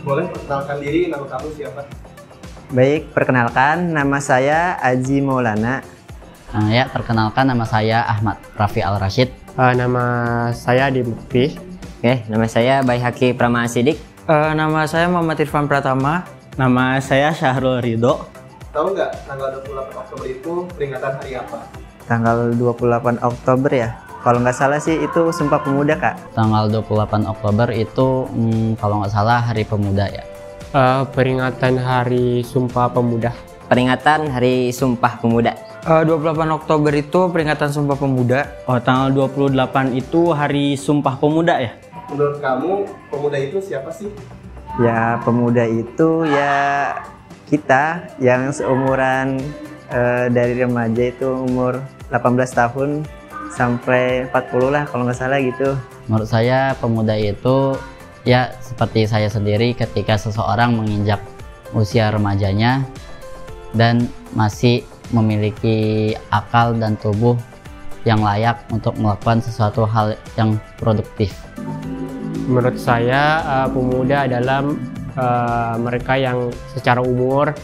Boleh perkenalkan diri, nama kamu siapa? Baik, perkenalkan nama saya Aji Maulana. Ya, perkenalkan nama saya Ahmad Rafi Al-Rashid. Nama saya Adi Mukti. Oke, nama saya Baihaki Prama Sidik. Nama saya Muhammad Irfan Pratama. Nama saya Syahrul Ridho. Tahu nggak tanggal 28 Oktober itu peringatan hari apa? Tanggal 28 Oktober ya? Kalau nggak salah sih itu Sumpah Pemuda, Kak. Tanggal 28 Oktober itu kalau nggak salah Hari Pemuda ya. Peringatan Hari Sumpah Pemuda. Peringatan Hari Sumpah Pemuda. 28 Oktober itu peringatan Sumpah Pemuda. Oh, tanggal 28 itu Hari Sumpah Pemuda ya? Menurut kamu, pemuda itu siapa sih? Ya, pemuda itu ya kita yang seumuran dari remaja itu umur 18 tahun sampai 40 lah kalau nggak salah gitu. Menurut saya pemuda itu ya seperti saya sendiri ketika seseorang menginjak usia remajanya dan masih memiliki akal dan tubuh yang layak untuk melakukan sesuatu hal yang produktif. Menurut saya pemuda adalah mereka yang secara umur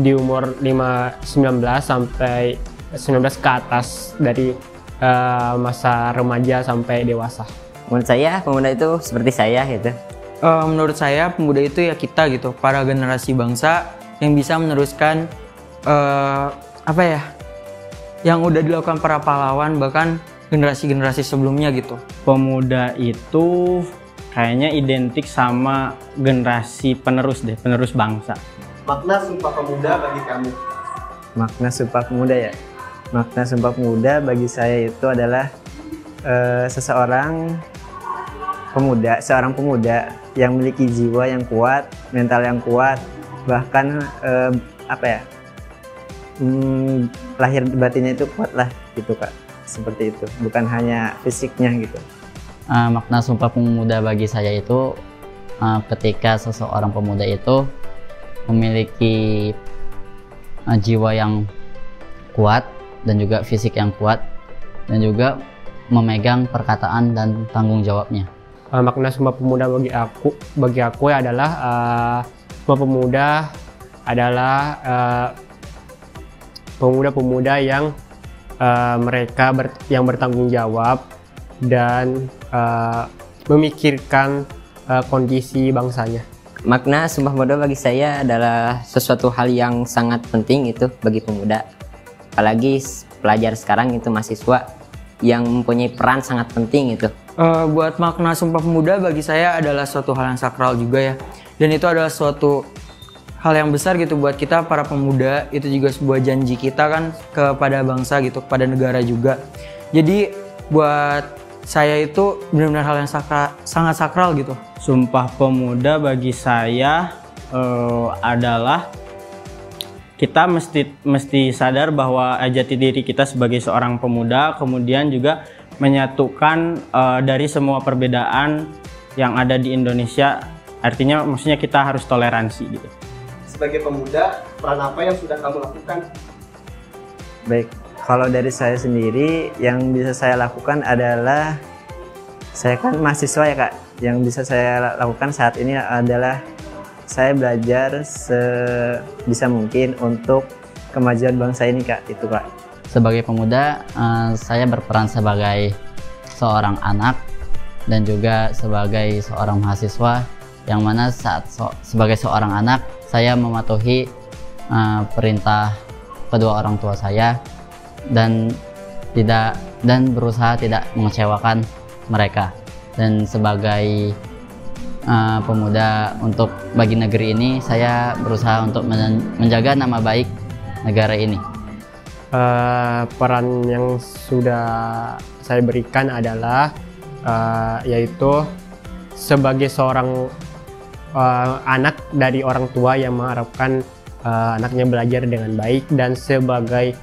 di umur 19 sampai 19 ke atas dari masa remaja sampai dewasa. Menurut saya pemuda itu seperti saya gitu. Menurut saya pemuda itu ya kita gitu, para generasi bangsa yang bisa meneruskan yang udah dilakukan para pahlawan bahkan generasi-generasi sebelumnya gitu. Pemuda itu kayaknya identik sama generasi penerus deh, penerus bangsa. Makna Sumpah Pemuda bagi kamu? Makna Sumpah Pemuda ya? Makna Sumpah Pemuda bagi saya itu adalah seorang pemuda yang memiliki jiwa yang kuat, mental yang kuat, bahkan lahir batinnya itu kuat lah gitu, Kak. Seperti itu, bukan hanya fisiknya gitu. Makna Sumpah Pemuda bagi saya itu ketika seseorang pemuda itu memiliki jiwa yang kuat dan juga fisik yang kuat dan juga memegang perkataan dan tanggung jawabnya. Makna Sumpah Pemuda bagi aku adalah Sumpah Pemuda adalah pemuda-pemuda yang mereka yang bertanggung jawab dan memikirkan kondisi bangsanya. Makna Sumpah Pemuda bagi saya adalah sesuatu hal yang sangat penting itu bagi pemuda. Apalagi pelajar sekarang itu mahasiswa yang mempunyai peran sangat penting itu. Buat makna Sumpah Pemuda bagi saya adalah suatu hal yang sakral juga ya. Dan itu adalah suatu hal yang besar gitu buat kita para pemuda. Itu juga sebuah janji kita kan kepada bangsa gitu, kepada negara juga. Jadi buat saya itu benar-benar hal yang sangat sakral gitu. Sumpah Pemuda bagi saya adalah kita mesti sadar bahwa jati diri kita sebagai seorang pemuda, kemudian juga menyatukan dari semua perbedaan yang ada di Indonesia. Artinya maksudnya kita harus toleransi gitu. Sebagai pemuda, peran apa yang sudah kamu lakukan? Baik, kalau dari saya sendiri yang bisa saya lakukan adalah, saya kan mahasiswa ya, Kak. Yang bisa saya lakukan saat ini adalah saya belajar sebisa mungkin untuk kemajuan bangsa ini, Kak. Itu, Kak. Sebagai pemuda, saya berperan sebagai seorang anak dan juga sebagai seorang mahasiswa, yang mana saat sebagai seorang anak saya mematuhi perintah kedua orang tua saya dan berusaha tidak mengecewakan mereka. Dan sebagai pemuda untuk bagi negeri ini, saya berusaha untuk menjaga nama baik negara ini. Peran yang sudah saya berikan adalah yaitu sebagai seorang anak dari orang tua yang mengharapkan anaknya belajar dengan baik, dan sebagai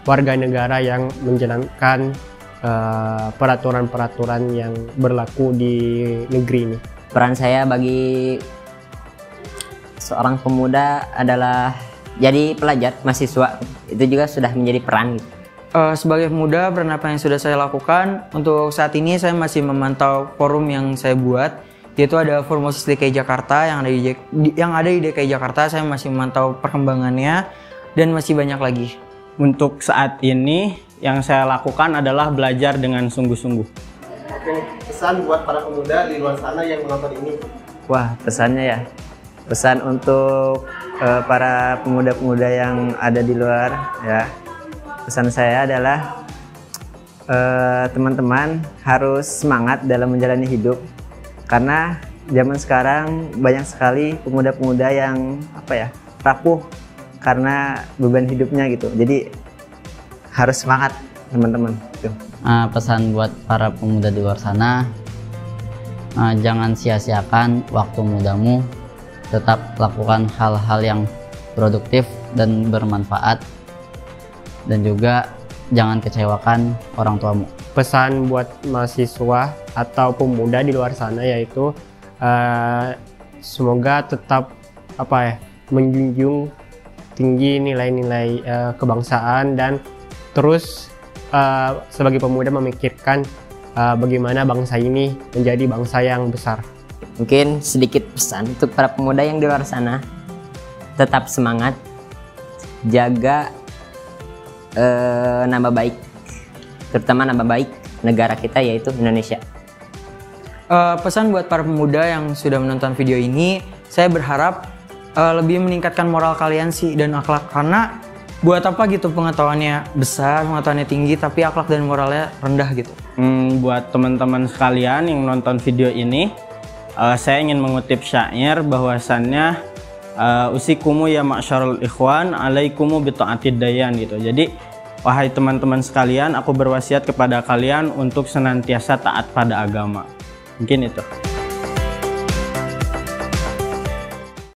warga negara yang menjalankan peraturan-peraturan yang berlaku di negeri ini. Peran saya bagi seorang pemuda adalah jadi pelajar, mahasiswa. Itu juga sudah menjadi peran gitu. Sebagai pemuda, peran apa yang sudah saya lakukan? Untuk saat ini saya masih memantau forum yang saya buat, yaitu ada Formosus DKI Jakarta yang ada di DKI Jakarta. Saya masih memantau perkembangannya dan masih banyak lagi. Untuk saat ini yang saya lakukan adalah belajar dengan sungguh-sungguh. Oke, pesan buat para pemuda di luar sana yang menonton ini. Wah, pesannya ya. Pesan untuk para pemuda-pemuda yang ada di luar ya. Pesan saya adalah teman-teman harus semangat dalam menjalani hidup. Karena zaman sekarang banyak sekali pemuda-pemuda yang rapuh karena beban hidupnya gitu. Jadi harus semangat teman-teman. Pesan buat para pemuda di luar sana, jangan sia-siakan waktu mudamu, tetap lakukan hal-hal yang produktif dan bermanfaat, dan juga jangan kecewakan orang tuamu. Pesan buat mahasiswa atau pemuda di luar sana yaitu semoga tetap menjunjung tinggi nilai-nilai kebangsaan dan terus sebagai pemuda memikirkan bagaimana bangsa ini menjadi bangsa yang besar. Mungkin sedikit pesan untuk para pemuda yang di luar sana, tetap semangat, jaga nama baik, terutama nama baik negara kita yaitu Indonesia. Pesan buat para pemuda yang sudah menonton video ini, saya berharap lebih meningkatkan moral kalian sih dan akhlak, karena buat apa gitu pengetahuannya besar, pengetahuannya tinggi, tapi akhlak dan moralnya rendah gitu. Buat teman-teman sekalian yang nonton video ini, saya ingin mengutip syair bahwasannya usikumu ya ma'syarul ikhwan alaikumu bita'atid dayan gitu. Jadi wahai teman-teman sekalian, aku berwasiat kepada kalian untuk senantiasa taat pada agama. Mungkin itu.